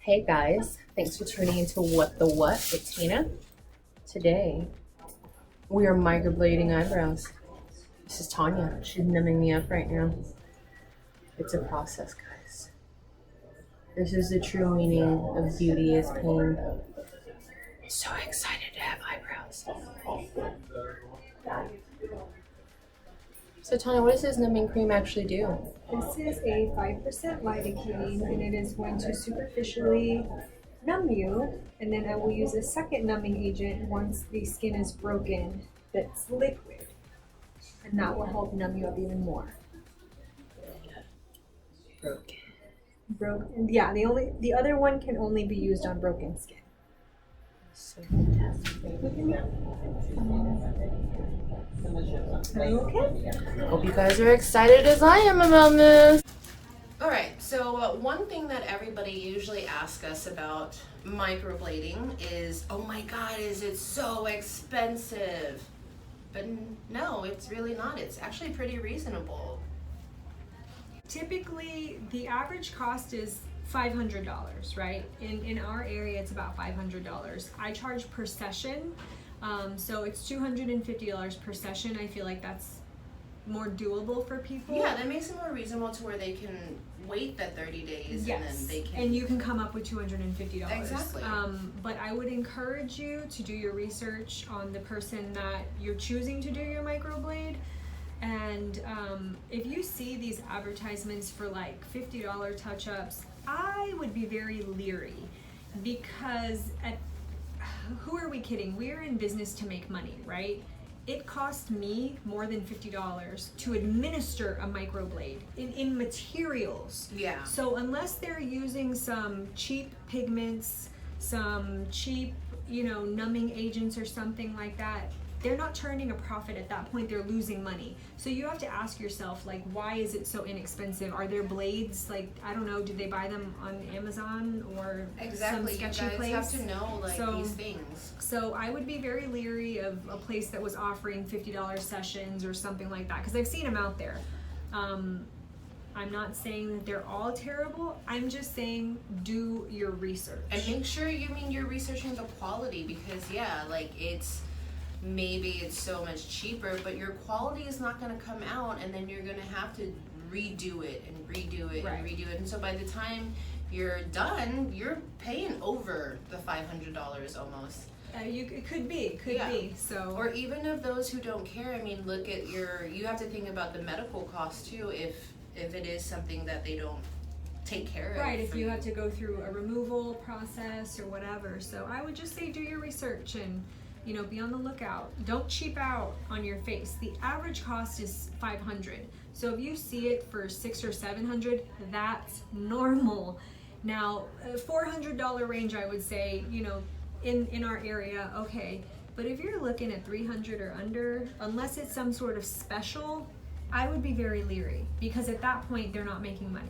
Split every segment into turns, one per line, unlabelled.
Hey guys, thanks for tuning into What the What with Tina. Today, we are microblading eyebrows. This is Tanya. She's numbing me up right now. It's a process, guys. This is the true meaning of beauty is pain. So excited to have eyebrows. So Tanya, what does this numbing cream actually do?
This is a 5% lidocaine, and it is going to superficially numb you, and then I will use a second numbing agent once the skin is broken that's liquid, and that will help numb you up even more. Broken. Yeah, the other one can only be used on broken skin.
So fantastic.
Are you okay?
Hope you guys are excited as I am about this. Alright, so one thing that everybody usually asks us about microblading is, oh my god, is it so expensive? But no, it's really not. It's actually pretty reasonable.
Typically, the average cost is $500, right? In our area, it's about $500. I charge per session, so it's $250 per session. I feel like that's more doable for people.
Yeah, that makes it more reasonable to where they can wait that 30 days
Yes.
and then they can...
And you can come up with $250.
Exactly.
But I would encourage you to do your research on the person that you're choosing to do your microblade. And if you see these advertisements for like $50 touch-ups, I would be very leery, because who are we kidding? We're in business to make money, right? It cost me more than $50 to administer a microblade in materials.
Yeah.
So unless they're using some cheap pigments, some cheap, numbing agents or something like that, they're not turning a profit at that point. They're losing money. So you have to ask yourself, like, why is it so inexpensive? Are there blades, like, I don't know, did they buy them on Amazon or
Exactly.
some sketchy
You guys
place?
have to know these things.
So I would be very leery of a place that was offering $50 sessions or something like that, because I've seen them out there. I'm not saying that they're all terrible. I'm just saying do your research.
And make sure you're researching the quality, because maybe it's so much cheaper, but your quality is not going to come out, and then you're going to have to redo it and redo it and redo it. And so by the time you're done, you're paying over the $500 almost.
It could be. So,
or even of those who don't care, look at you have to think about the medical cost too, if it is something that they don't take care of.
Right, if you had to go through a removal process or whatever. So I would just say do your research and be on the lookout. Don't cheap out on your face. The average cost is $500. So if you see it for $600 or $700, that's normal. Now, a $400 range, I would say, in our area, okay. But if you're looking at $300 or under, unless it's some sort of special, I would be very leery, because at that point, they're not making money.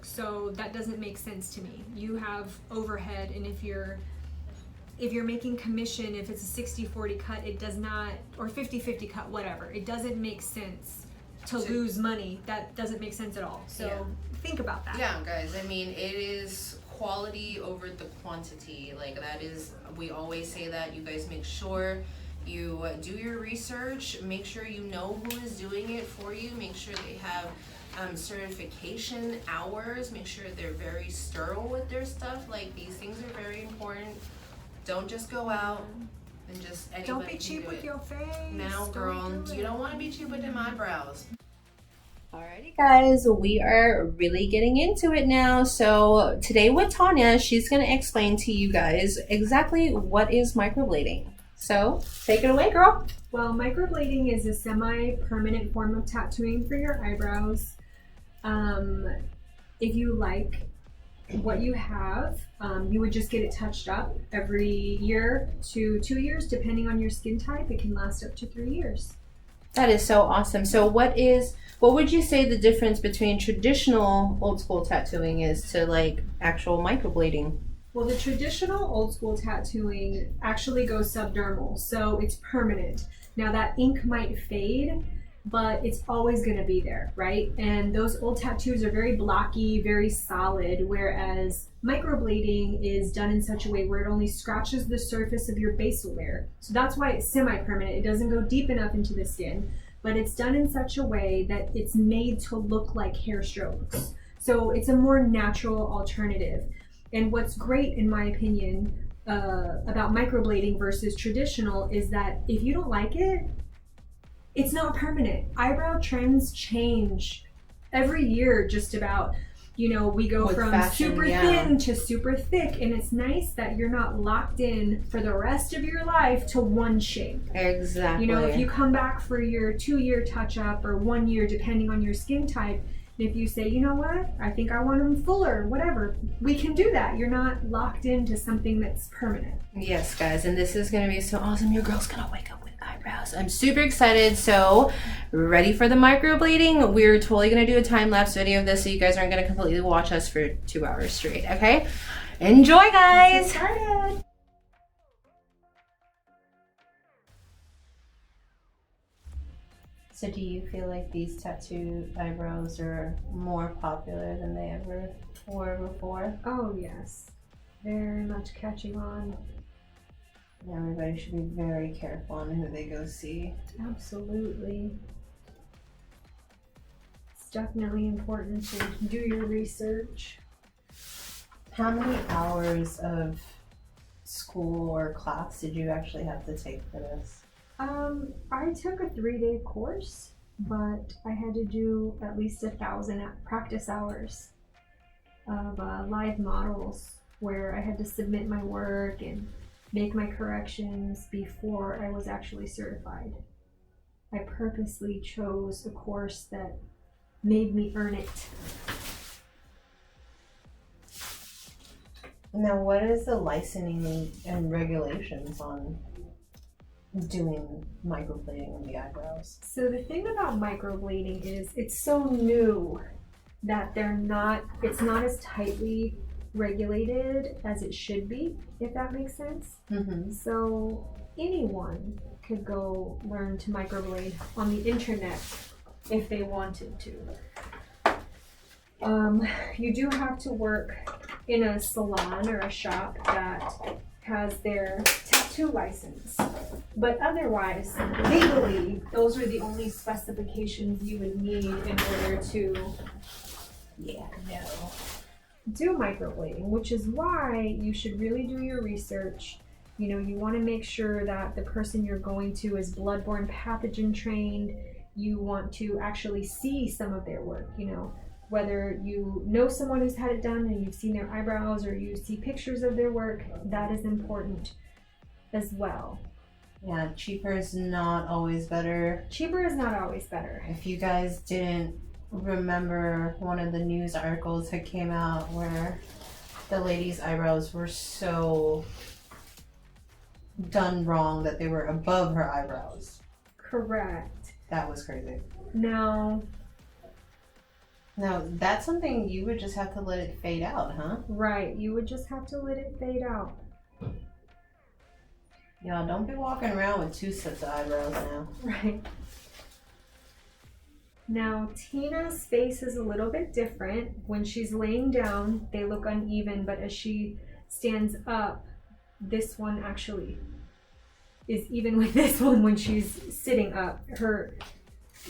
So that doesn't make sense to me. You have overhead, and if you're making commission, if it's a 60-40 cut, it does not, or 50-50 cut, whatever, it doesn't make sense to lose money. That doesn't make sense at all. So think about that.
Yeah, guys, it is quality over the quantity. We always say that. You guys make sure you do your research, make sure you know who is doing it for you, make sure they have certification hours, make sure they're very sterile with their stuff. These things are very important. Don't just go out and just anybody.
Don't be cheap with your face.
Now, girl, you don't want to be cheap with them eyebrows.
Alrighty guys, we are really getting into it now. So today with Tanya, she's going to explain to you guys exactly what is microblading. So take it away, girl.
Well, microblading is a semi-permanent form of tattooing for your eyebrows. If you like what you have, you would just get it touched up every year to 2 years, depending on your skin type. It can last up to 3 years.
That is so awesome. So what would you say the difference between traditional old school tattooing is to actual microblading?
Well, the traditional old school tattooing actually goes subdermal, so it's permanent. Now that ink might fade, but it's always going to be there, right? And those old tattoos are very blocky, very solid, whereas microblading is done in such a way where it only scratches the surface of your basal layer. So that's why it's semi-permanent. It doesn't go deep enough into the skin, but it's done in such a way that it's made to look like hair strokes. So it's a more natural alternative. And what's great, in my opinion, about microblading versus traditional is that if you don't like it, it's not permanent. Eyebrow trends change every year, just about. You know, we go from fashion, super thin to super thick, and it's nice that you're not locked in for the rest of your life to one shape.
Exactly.
You know, if you come back for your 2-year touch-up or 1 year, depending on your skin type, and if you say, you know what, I think I want them fuller, whatever, we can do that. You're not locked into something that's permanent.
Yes, guys, and this is gonna be so awesome. Your girl's gonna wake up with eyebrows. I'm super excited. So, ready for the microblading? We're totally gonna do a time-lapse video of this, so you guys aren't gonna completely watch us for 2 hours straight, okay? Enjoy, guys!
Get started.
So do you feel like these tattoo eyebrows are more popular than they ever were before?
Oh, yes. Very much catching on.
Everybody should be very careful on who they go see.
Absolutely. It's definitely important to do your research.
How many hours of school or class did you actually have to take for this?
I took a 3-day course, but I had to do at least 1,000 practice hours of live models where I had to submit my work and make my corrections before I was actually certified. I purposely chose a course that made me earn it.
Now, what is the licensing and regulations on doing microblading on the eyebrows?
So the thing about microblading is it's so new that it's not as tightly regulated as it should be, if that makes sense.
Mm-hmm.
So anyone could go learn to microblade on the internet if they wanted to. You do have to work in a salon or a shop that has their tattoo license, but otherwise, legally, those are the only specifications you would need in order to do microblading, which is why you should really do your research. You know, you want to make sure that the person you're going to is bloodborne pathogen trained. You want to actually see some of their work, you know, whether you know someone who's had it done and you've seen their eyebrows or you see pictures of their work, that is important as well.
Yeah, cheaper is not always better.
Cheaper is not always better.
If you guys didn't remember, one of the news articles that came out where the lady's eyebrows were so done wrong that they were above her eyebrows.
Correct.
That was crazy.
Now,
that's something you would just have to let it fade out, huh?
right, you would just have to let it fade out.
Y'all, don't be walking around with 2 sets of eyebrows now.
Right. Now, Tina's face is a little bit different. When she's laying down, they look uneven, but as she stands up, this one actually is even with this one when she's sitting up. Her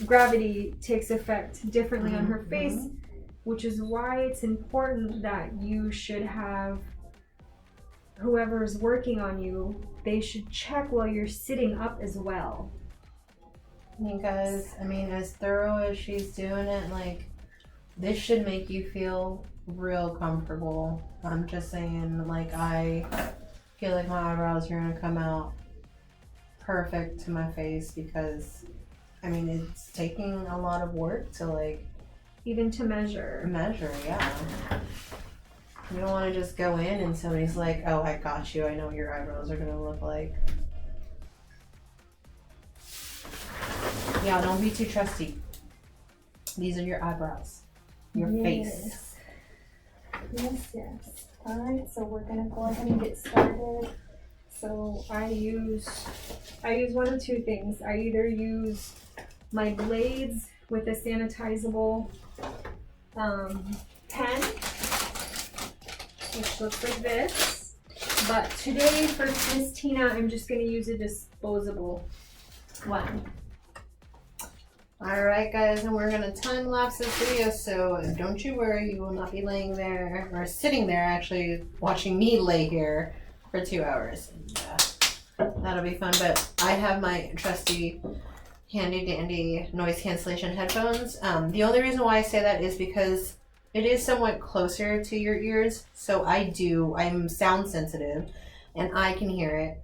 gravity takes effect differently on her face, which is why it's important that you should have whoever's working on you, they should check while you're sitting up as well.
You guys, I mean, as thorough as she's doing it, like, this should make you feel real comfortable. I'm just saying, like, I feel like my eyebrows are gonna come out perfect to my face because, I mean, it's taking a lot of work to, like,
even to measure,
yeah. You don't want to just go in and somebody's like, oh, I got you, I know what your eyebrows are gonna look like. Yeah, don't be too trusty. These are your eyebrows. Your face.
Yes. Alright, so we're gonna go ahead and get started. So I use one of two things. I either use my blades with a sanitizable pen, which looks like this. But today for Miss Tina, I'm just going to use a disposable one.
Alright guys, and we're gonna time lapse this video, so don't you worry, you will not be laying there, or sitting there actually, watching me lay here for 2 hours. And, that'll be fun, but I have my trusty handy dandy noise cancellation headphones. The only reason why I say that is because it is somewhat closer to your ears, so I'm sound sensitive, and I can hear it,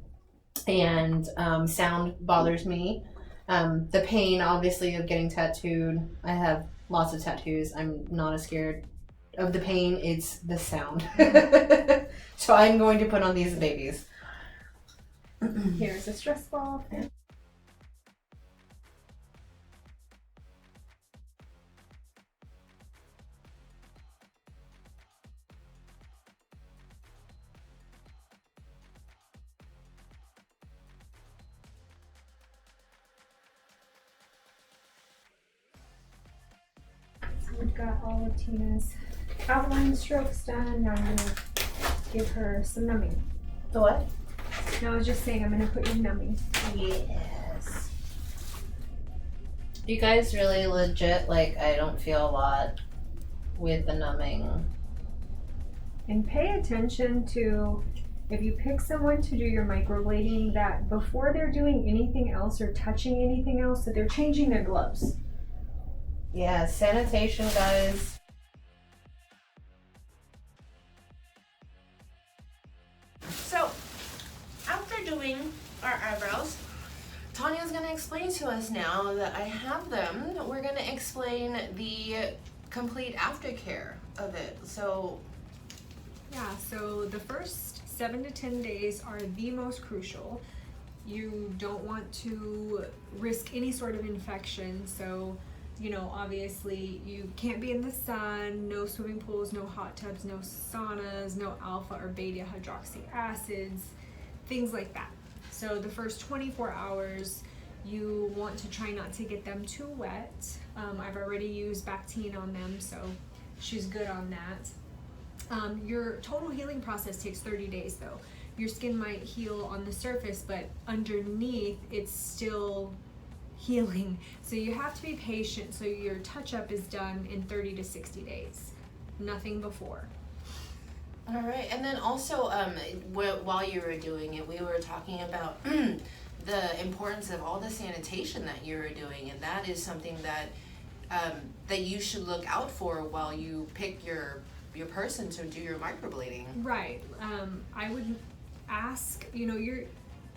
and sound bothers me. The pain, obviously, of getting tattooed. I have lots of tattoos. I'm not as scared of the pain. It's the sound. So I'm going to put on these babies.
Here's a stress ball. We've got all of Tina's outline strokes done. Now I'm going to give her some numbing.
The what?
No, I was just saying I'm going to put you numbing.
Yes. You guys really legit, like, I don't feel a lot with the numbing.
And pay attention to, if you pick someone to do your microblading, that before they're doing anything else or touching anything else, that they're changing their gloves.
Yeah, sanitation, guys.
So, after doing our eyebrows, Tanya's gonna explain to us now that I have them. We're gonna explain the complete aftercare of it. So,
Yeah, so the first 7 to 10 days are the most crucial. You don't want to risk any sort of infection, so you know, obviously you can't be in the sun, no swimming pools, no hot tubs, no saunas, no alpha or beta hydroxy acids, things like that. So the first 24 hours, you want to try not to get them too wet. I've already used Bactine on them, so she's good on that. Your total healing process takes 30 days though. Your skin might heal on the surface, but underneath it's still healing. So you have to be patient. So your touch-up is done in 30 to 60 days. Nothing before.
all right. And then also, while you were doing it, we were talking about the importance of all the sanitation that you were doing, and that is something that that you should look out for while you pick your person to do your microblading.
Right. I would ask, you know,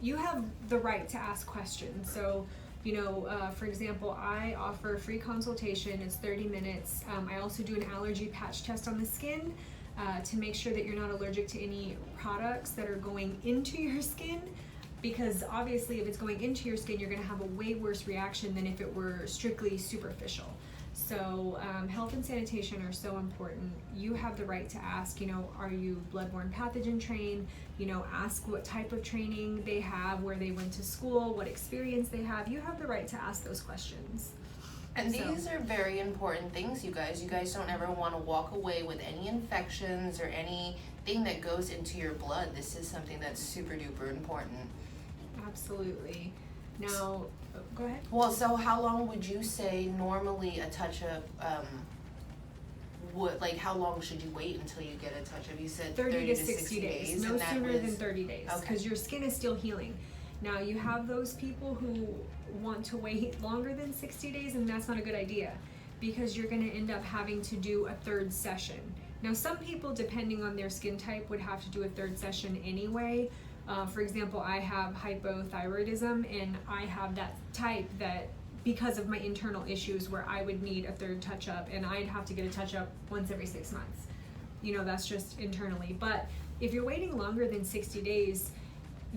you have the right to ask questions. So you know, for example, I offer a free consultation. It's 30 minutes. I also do an allergy patch test on the skin to make sure that you're not allergic to any products that are going into your skin, because obviously if it's going into your skin, you're going to have a way worse reaction than if it were strictly superficial. So health and sanitation are so important. You have the right to ask, you know, are you bloodborne pathogen trained? You know, ask what type of training they have, where they went to school, what experience they have. You have the right to ask those questions.
And these are very important things, you guys. You guys don't ever want to walk away with any infections or anything that goes into your blood. This is something that's super duper important.
Absolutely. Now, go ahead.
Well, so how long would you say normally a touch-up like how long should you wait until you get a touch-up? You said
30 to 60 days. No sooner than 30 days, because your skin is still healing. Now, you have those people who want to wait longer than 60 days, and that's not a good idea, because you're going to end up having to do a third session. Now, some people, depending on their skin type, would have to do a third session anyway. For example, I have hypothyroidism, and I have that type that, because of my internal issues, where I would need a third touch-up, and I'd have to get a touch-up once every 6 months. You know, that's just internally. But if you're waiting longer than 60 days,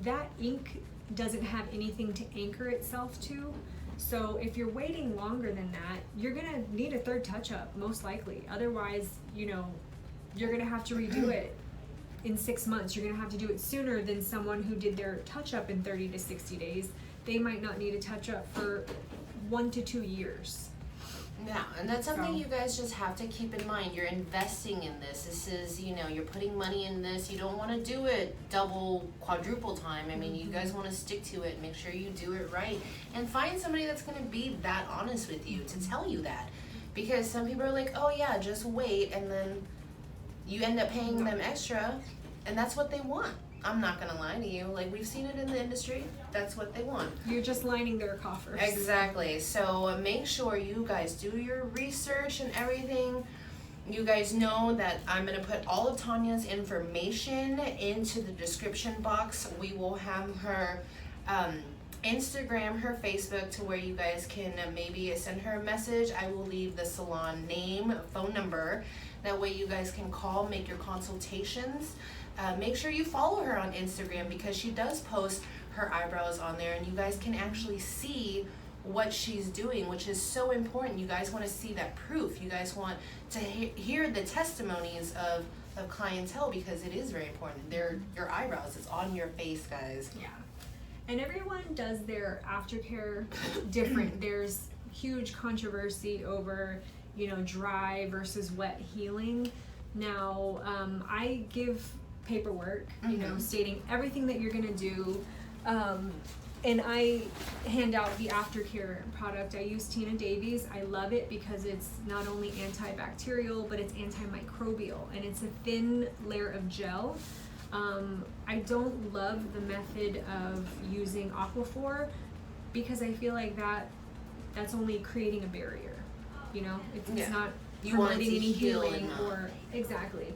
that ink doesn't have anything to anchor itself to. So if you're waiting longer than that, you're gonna need a third touch-up, most likely. Otherwise, you know, you're gonna have to redo it in 6 months. You're gonna have to do it sooner than someone who did their touch-up in 30 to 60 days. they might not need a touch up for 1 to 2 years.
Yeah, and that's something
So-
you guys just have to keep in mind. You're investing in this. This is, you know, you're putting money in this. You don't want to do it double, quadruple time. I mean, you guys want to stick to it. Make sure you do it right. And find somebody that's going to be that honest with you to tell you that. Because some people are like, oh yeah, just wait. And then you end up paying them extra. And that's what they want. I'm not going to lie to you. Like, we've seen it in the industry. That's what they want.
You're just lining their coffers.
Exactly. So make sure you guys do your research and everything. You guys know that I'm going to put all of Tanya's information into the description box. We will have her Instagram, her Facebook, to where you guys can maybe send her a message. I will leave the salon name, phone number. That way you guys can call, make your consultations. Make sure you follow her on Instagram because she does post her eyebrows on there and you guys can actually see what she's doing, which is so important. You guys want to see that proof. You guys want to hear the testimonies of clientele because it is very important. They're your eyebrows. It's on your face, guys.
Yeah. And everyone does their aftercare different. There's huge controversy over, you know, dry versus wet healing. Now, I give paperwork, you know, stating everything that you're gonna do, and I hand out the aftercare product. I use Tina Davies. I love it because it's not only antibacterial, but it's antimicrobial, and it's a thin layer of gel. I don't love the method of using Aquaphor because I feel like that's only creating a barrier. You know, it's not
You want it
promoting
to
any
heal and
healing
not.
or exactly.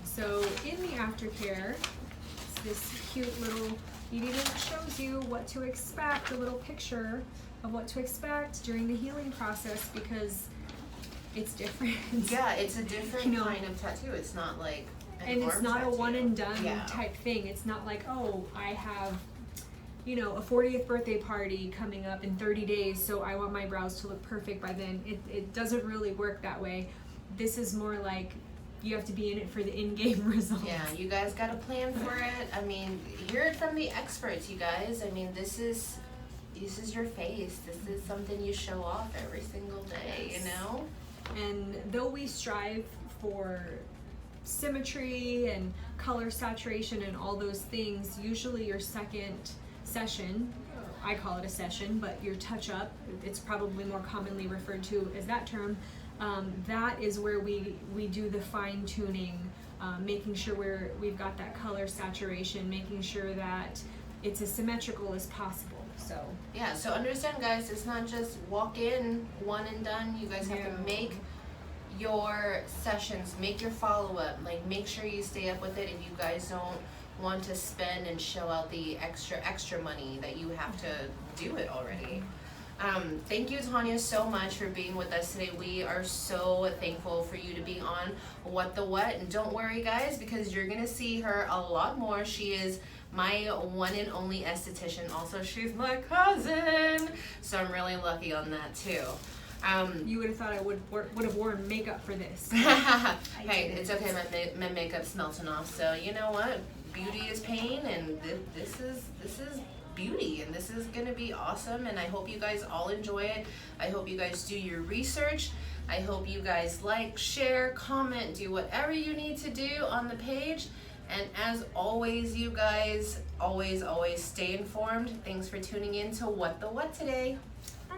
So in the aftercare, it's this cute little, it even shows you what to expect, a little picture of what to expect during the healing process because it's different.
Yeah, it's a different
You know,
kind of tattoo. It's not like an
And it's
arm
not
tattoo.
a one and done
Yeah.
type thing. It's not like, oh, I have, you know, a 40th birthday party coming up in 30 days, so I want my brows to look perfect by then. It doesn't really work that way. This is more like you have to be in it for the in-game results.
Yeah, you guys got a plan for it. I mean, hear it from the experts, you guys. I mean, this is your face. This is something you show off every single day, you know?
And though we strive for symmetry and color saturation and all those things, usually your second session, I call it a session, but your touch-up, it's probably more commonly referred to as that term, that is where we do the fine-tuning, making sure we've got that color saturation, making sure that it's as symmetrical as possible. So
Yeah, so understand, guys, it's not just walk in, one and done. You guys have to
No.
make your sessions, make your follow-up, like make sure you stay up with it. If you guys don't want to spend and shell out the extra money, that you have to do it already. Thank you, Tanya, so much for being with us today. We are so thankful for you to be on What the What. And don't worry, guys, because you're going to see her a lot more. She is my one and only esthetician. Also, she's my cousin. So I'm really lucky on that, too.
you would have thought I would have worn makeup for this.
Hey, it's okay. My makeup's melting off. So you know what? Beauty is pain, and this is beauty, and this is gonna be awesome. And I hope you guys all enjoy it. I hope you guys do your research. I hope you guys like, share, comment, do whatever you need to do on the page. And as always, you guys, always stay informed. Thanks for tuning in to What the What today.
Bye.